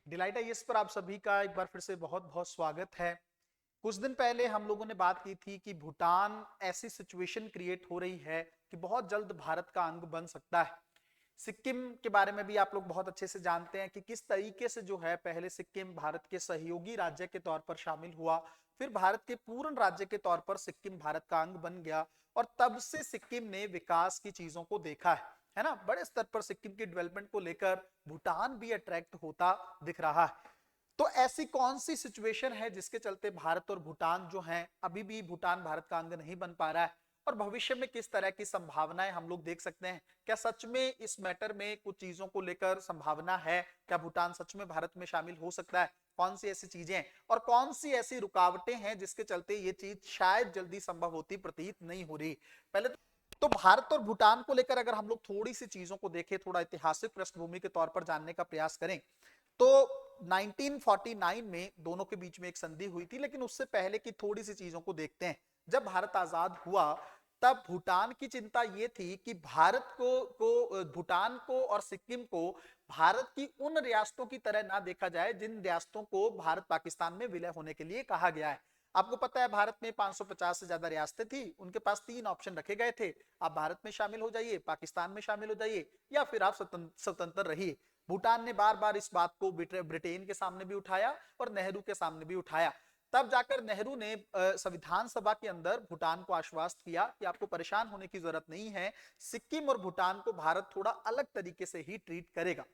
Delight IAS पर आप सभी का एक बार फिर से बहुत बहुत स्वागत है। कुछ दिन पहले हम लोगों ने बात की थी कि भूटान ऐसी सिचुएशन क्रिएट हो रही है कि बहुत जल्द भारत का अंग बन सकता है। सिक्किम के बारे में भी आप लोग बहुत अच्छे से जानते हैं कि किस तरीके से जो है पहले सिक्किम भारत के सहयोगी राज्य के तौर पर शामिल हुआ, फिर भारत के पूर्ण राज्य के तौर पर सिक्किम भारत का अंग बन गया और तब से सिक्किम ने विकास की चीजों को देखा है ना। बड़े स्तर पर सिक्किम की डेवलपमेंट को लेकर भूटान भी अट्रैक्ट होता दिख रहा है। तो ऐसी कौन सी सिचुएशन है जिसके चलते भारत और भूटान जो हैं अभी भी भूटान भारत का अंग नहीं बन पा रहा है, और भविष्य में किस तरह की संभावनाएं हम लोग देख सकते हैं? क्या सच में इस मैटर में कुछ चीजों को लेकर संभावना है? क्या भूटान सच में भारत में शामिल हो सकता है? कौन सी ऐसी चीजें हैं और कौन सी ऐसी रुकावटें हैं जिसके चलते ये चीज शायद जल्दी संभव होती प्रतीत नहीं हो रही? पहले तो भारत और भूटान को लेकर अगर हम लोग थोड़ी सी चीजों को देखें, थोड़ा ऐतिहासिक पृष्ठभूमि के तौर पर जानने का प्रयास करें, तो 1949 में दोनों के बीच में एक संधि हुई थी। लेकिन उससे पहले की थोड़ी सी चीजों को देखते हैं। जब भारत आजाद हुआ तब भूटान की चिंता यह थी कि भारत को भूटान को और सिक्किम को भारत की उन रियासतों की तरह ना देखा जाए जिन रियासतों को भारत पाकिस्तान में विलय होने के लिए कहा गया है। आपको पता है भारत में 550 से ज्यादा रियासतें थी, उनके पास तीन ऑप्शन रखे गए थे। आप भारत में शामिल हो जाइए, पाकिस्तान में शामिल हो जाइए, या फिर आप स्वतंत्र रहिए। भूटान ने बार बार इस बात को ब्रिटेन के सामने भी उठाया और नेहरू के सामने भी उठाया। तब जाकर नेहरू ने संविधान सभा के अंदर भूटान को आश्वस्त किया कि आपको परेशान होने की जरूरत नहीं है, सिक्किम और भूटान को भारत थोड़ा अलग तरीके से ही ट्रीट करेगा।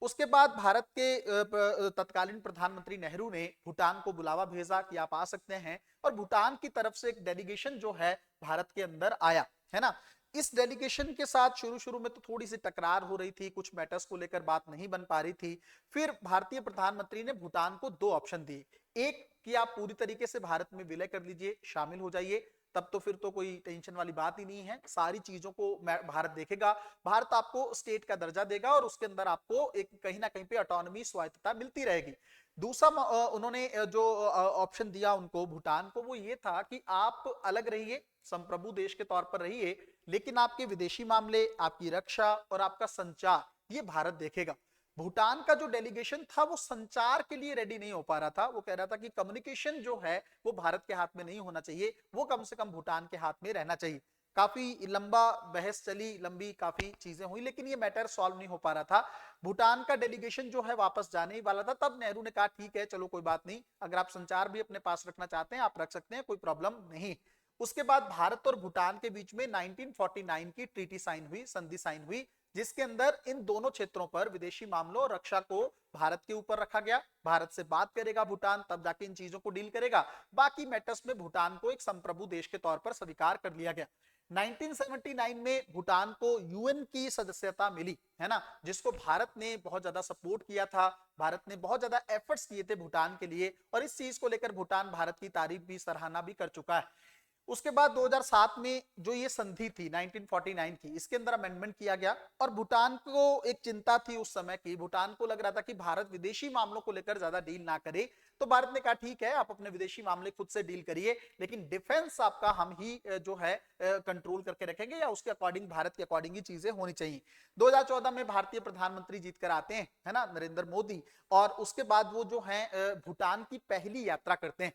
उसके बाद भारत के तत्कालीन प्रधानमंत्री नेहरू ने भूटान को बुलावा भेजा कि आप आ सकते हैं, और भूटान की तरफ से एक डेलीगेशन जो है भारत के अंदर आया, है ना। इस डेलीगेशन के साथ शुरू शुरू में तो थोड़ी सी टकरार हो रही थी, कुछ मैटर्स को लेकर बात नहीं बन पा रही थी। फिर भारतीय प्रधानमंत्री ने भूटान को दो ऑप्शन दिए। एक कि आप पूरी तरीके से भारत में विलय कर लीजिए, शामिल हो जाइए, तब तो फिर तो कोई टेंशन वाली बात ही नहीं है, सारी चीजों को भारत देखेगा, भारत आपको स्टेट का दर्जा देगा और उसके अंदर आपको एक कहीं ना कहीं पे ऑटोनॉमी, स्वायत्तता मिलती रहेगी। दूसरा उन्होंने जो ऑप्शन दिया उनको, भूटान को, वो ये था कि आप अलग रहिए, संप्रभु देश के तौर पर रहिए, लेकिन आपके विदेशी मामले, आपकी रक्षा और आपका संचार ये भारत देखेगा। भूटान का जो डेलीगेशन था वो संचार के लिए रेडी नहीं हो पा रहा था। वो कह रहा था कि कम्युनिकेशन जो है वो भारत के हाथ में नहीं होना चाहिए, वो कम से कम भूटान के हाथ में रहना चाहिए। काफी लंबा बहस चली, लंबी काफी चीजें हुई, लेकिन ये मैटर सॉल्व नहीं हो पा रहा था। भूटान का डेलीगेशन जो है वापस जाने ही वाला था। तब नेहरू ने कहा ठीक है, चलो कोई बात नहीं, अगर आप संचार भी अपने पास रखना चाहते हैं आप रख सकते हैं, कोई प्रॉब्लम नहीं। उसके बाद भारत और भूटान के बीच में 1949 की ट्रीटी साइन हुई, संधि साइन हुई, जिसके अंदर इन दोनों क्षेत्रों पर विदेशी मामलों और रक्षा को भारत के ऊपर रखा गया। भारत से बात करेगा भूटान, तब जाके इन चीजों को डील करेगा। बाकी मैटर्स में भूटान को एक संप्रभु देश के तौर पर स्वीकार कर लिया गया। 1979 में भूटान को यूएन की सदस्यता मिली, है ना, जिसको भारत ने बहुत ज्यादा सपोर्ट किया था। भारत ने बहुत ज्यादा एफर्ट्स किए थे भूटान के लिए, और इस चीज को लेकर भूटान भारत की तारीफ भी, सराहना भी कर चुका है। उसके बाद 2007 में जो ये संधि थी 1949 की, इसके अंदर अमेंडमेंट किया गया, और भूटान को एक चिंता थी उस समय की। भूटान को लग रहा था कि भारत विदेशी मामलों को लेकर ज्यादा डील ना करे, तो भारत ने कहा ठीक है, आप अपने विदेशी मामले खुद से डील करिए, लेकिन डिफेंस आपका हम ही जो है कंट्रोल करके रखेंगे, या उसके अकॉर्डिंग, भारत के अकॉर्डिंग ही चीजें होनी चाहिए। 2014 में भारतीय प्रधानमंत्री जीत कर आते हैं, है ना, नरेंद्र मोदी, और उसके बाद वो जो है भूटान की पहली यात्रा करते हैं।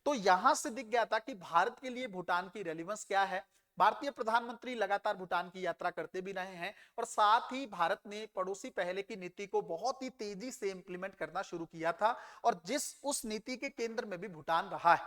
तो यहां से दिख गया था कि भारत के लिए भूटान की रेलिवेंस क्या है। भारतीय प्रधानमंत्री लगातार भूटान की यात्रा करते भी रहे हैं, और साथ ही भारत ने पड़ोसी पहले की नीति को बहुत ही तेजी से इंप्लीमेंट करना शुरू किया था, और जिस उस नीति के केंद्र में भी भूटान रहा है।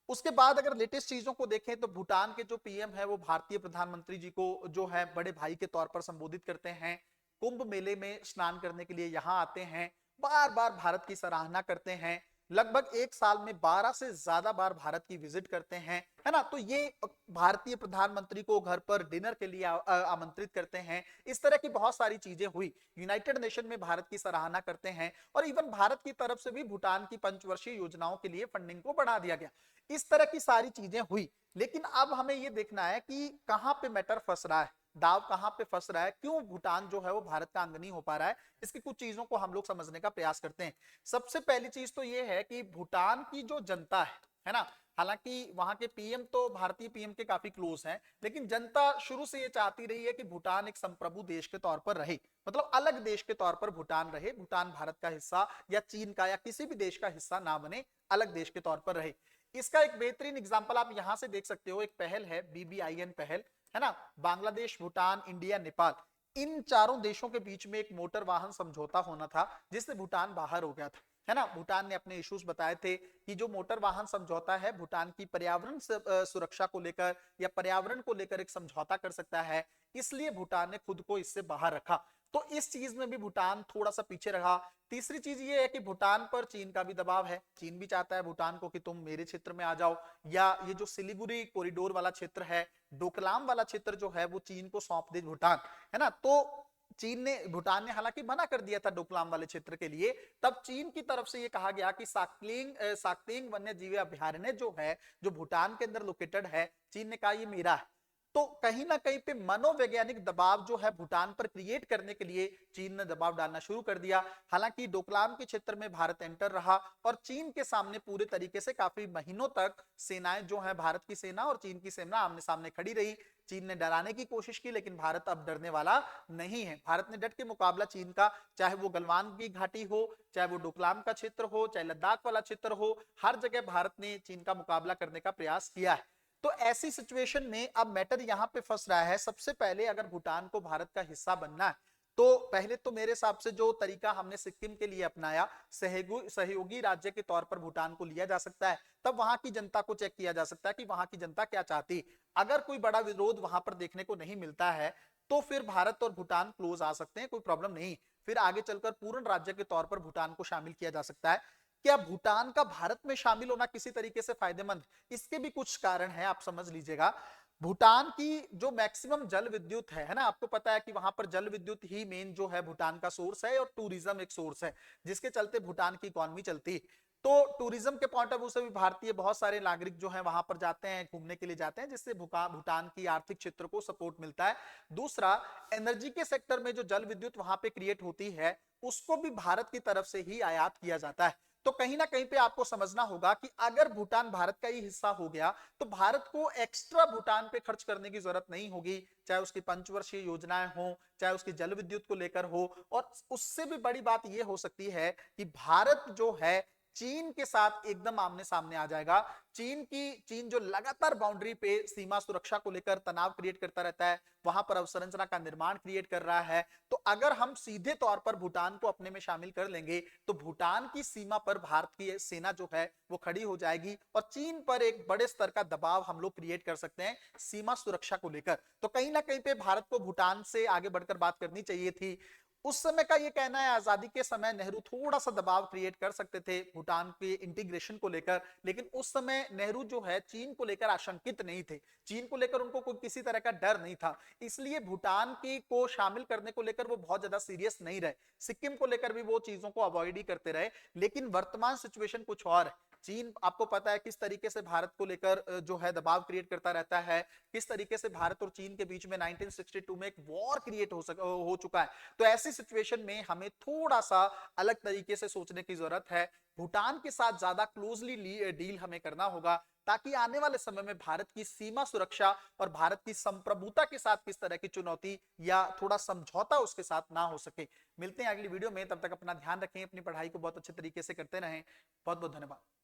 उसके बाद अगर लेटेस्ट चीजों को देखें तो भूटान के जो पीएम है वो भारतीय प्रधानमंत्री जी को जो है बड़े भाई के तौर पर संबोधित करते हैं, कुंभ मेले में स्नान करने के लिए यहां आते हैं, बार बार भारत की सराहना करते हैं, लगभग एक साल में 12 से ज्यादा बार भारत की विजिट करते हैं, है ना। तो ये भारतीय प्रधानमंत्री को घर पर डिनर के लिए आमंत्रित करते हैं। इस तरह की बहुत सारी चीजें हुई। यूनाइटेड नेशन में भारत की सराहना करते हैं, और इवन भारत की तरफ से भी भूटान की पंचवर्षीय योजनाओं के लिए फंडिंग को बढ़ा दिया गया। इस तरह की सारी चीजें हुई। लेकिन अब हमें यह देखना है कि कहां पे मैटर फंस रहा है, दाव कहां पे फंस रहा है, क्यों भूटान जो है वो भारत का अंग नहीं हो पा रहा है। इसकी कुछ चीजों को हम लोग समझने का प्रयास करते हैं। सबसे पहली चीज तो ये है कि भूटान की जो जनता है ना, हालांकि वहां के पीएम तो भारतीय पीएम के काफी क्लोज हैं, लेकिन जनता शुरू से ये चाहती रही है कि भूटान एक संप्रभु देश के तौर पर रहे, मतलब अलग देश के तौर पर भूटान रहे, भूटान भारत का हिस्सा या चीन का या किसी भी देश का हिस्सा ना बने, अलग देश के तौर पर रहे। इसका एक बेहतरीन एग्जाम्पल आप यहां से देख सकते हो, एक पहल है BBIN पहल, है ना, बांग्लादेश, भूटान, इंडिया, नेपाल, इन चारों देशों के बीच में एक मोटर वाहन समझौता होना था, जिससे भूटान बाहर हो गया था, है ना। भूटान ने अपने इश्यूज बताए थे कि जो मोटर वाहन समझौता है भूटान की पर्यावरण सुरक्षा को लेकर या पर्यावरण को लेकर एक समझौता कर सकता है, इसलिए भूटान ने खुद को इससे बाहर रखा। तो इस चीज में भी भूटान थोड़ा सा पीछे रहा। तीसरी चीज ये है कि भूटान पर चीन का भी दबाव है, चीन भी चाहता है भूटान को कि तुम मेरे क्षेत्र में आ जाओ, या ये जो सिलीगुड़ी कॉरिडोर वाला क्षेत्र है, डोकलाम वाला क्षेत्र जो है वो चीन को सौंप दे भूटान, है ना। तो भूटान ने हालांकि मना कर दिया था डोकलाम वाले क्षेत्र के लिए, तब चीन की तरफ से ये कहा गया कि साक्तेंग वन्य जीव अभयारण्य जो है, जो भूटान के अंदर लोकेटेड है, चीन ने कहा ये मेरा है। तो कहीं ना कहीं पे मनोवैज्ञानिक दबाव जो है भूटान पर क्रिएट करने के लिए चीन ने दबाव डालना शुरू कर दिया। हालांकि डोकलाम के क्षेत्र में भारत एंटर रहा और चीन के सामने पूरे तरीके से काफी महीनों तक सेनाएं जो है, भारत की सेना और चीन की सेना आमने सामने खड़ी रही। चीन ने डराने की कोशिश की, लेकिन भारत अब डरने वाला नहीं है। भारत ने डट के मुकाबला चीन का, चाहे वो गलवान की घाटी हो, चाहे वो डोकलाम का क्षेत्र हो, चाहे लद्दाख वाला क्षेत्र हो, हर जगह भारत ने चीन का मुकाबला करने का प्रयास किया है। तो ऐसी सिचुएशन में अब मैटर यहां पे फंस रहा है, सबसे पहले अगर भूटान को भारत का हिस्सा बनना है तो पहले तो मेरे हिसाब से जो तरीका हमने सिक्किम के लिए अपनाया, सहयोगी राज्य के तौर पर भूटान को लिया जा सकता है, तब वहां की जनता को चेक किया जा सकता है कि वहां की जनता क्या चाहती। अगर कोई बड़ा विरोध वहां पर देखने को नहीं मिलता है तो फिर भारत और भूटान क्लोज आ सकते हैं, कोई प्रॉब्लम नहीं, फिर आगे चलकर पूर्ण राज्य के तौर पर भूटान को शामिल किया जा सकता है। क्या भूटान का भारत में शामिल होना किसी तरीके से फायदेमंद, इसके भी कुछ कारण हैं, आप समझ लीजिएगा। भूटान की जो मैक्सिमम जल विद्युत है ना, आपको पता है कि वहां पर जल विद्युत ही मेन जो है भूटान का सोर्स है, और टूरिज्म एक सोर्स है जिसके चलते भूटान की इकोनॉमी चलती। तो टूरिज्म के पॉइंट ऑफ व्यू से भी भारतीय बहुत सारे नागरिक जो है वहां पर जाते हैं, घूमने के लिए जाते हैं, जिससे भूटान की आर्थिक क्षेत्र को सपोर्ट मिलता है। दूसरा, एनर्जी के सेक्टर में जो जल विद्युत वहां पे क्रिएट होती है उसको भी भारत की तरफ से ही आयात किया जाता है। तो कहीं ना कहीं पे आपको समझना होगा कि अगर भूटान भारत का ही हिस्सा हो गया तो भारत को एक्स्ट्रा भूटान पे खर्च करने की जरूरत नहीं होगी, चाहे उसकी पंचवर्षीय योजनाएं हो, चाहे उसकी जल विद्युत को लेकर हो। और उससे भी बड़ी बात यह हो सकती है कि भारत जो है चीन के साथ एकदम आमने सामने आ जाएगा। चीन जो लगातार बाउंड्री पे सीमा सुरक्षा को लेकर तनाव क्रिएट करता रहता है, वहां पर अवसंरचना का निर्माण क्रिएट कर रहा है। तो अगर हम सीधे तौर पर भूटान को अपने में शामिल कर लेंगे तो भूटान की सीमा पर भारत की सेना जो है वो खड़ी हो जाएगी और चीन पर एक बड़े स्तर का दबाव हम लोग क्रिएट कर सकते हैं सीमा सुरक्षा को लेकर। तो कहीं ना कहीं पे भारत को भूटान से आगे बढ़कर बात करनी चाहिए थी। उस समय का ये कहना है आजादी के समय नेहरू थोड़ा सा दबाव क्रिएट कर सकते थे भूटान के इंटीग्रेशन को लेकर, लेकिन उस समय नेहरू जो है चीन को लेकर आशंकित नहीं थे, चीन को लेकर उनको कोई किसी तरह का डर नहीं था, इसलिए भूटान की को शामिल करने को लेकर वो बहुत ज्यादा सीरियस नहीं रहे। सिक्किम को लेकर भी वो चीजों को अवॉइड ही करते रहे। लेकिन वर्तमान सिचुएशन कुछ और है। चीन आपको पता है किस तरीके से भारत को लेकर जो है दबाव क्रिएट करता रहता है, किस तरीके से भारत और चीन के बीच में 1962 में एक वॉर क्रिएट हो चुका है। तो ऐसी सिचुएशन में हमें थोड़ा सा अलग तरीके से सोचने की जरूरत है। भूटान के साथ ज्यादा क्लोजली डील हमें करना होगा ताकि आने वाले समय में भारत की सीमा सुरक्षा और भारत की संप्रभुता के साथ किस तरह की चुनौती या थोड़ा समझौता उसके साथ ना हो सके। मिलते हैं अगली वीडियो में, तब तक अपना ध्यान रखें, अपनी पढ़ाई को बहुत अच्छे तरीके से करते रहें। बहुत बहुत धन्यवाद।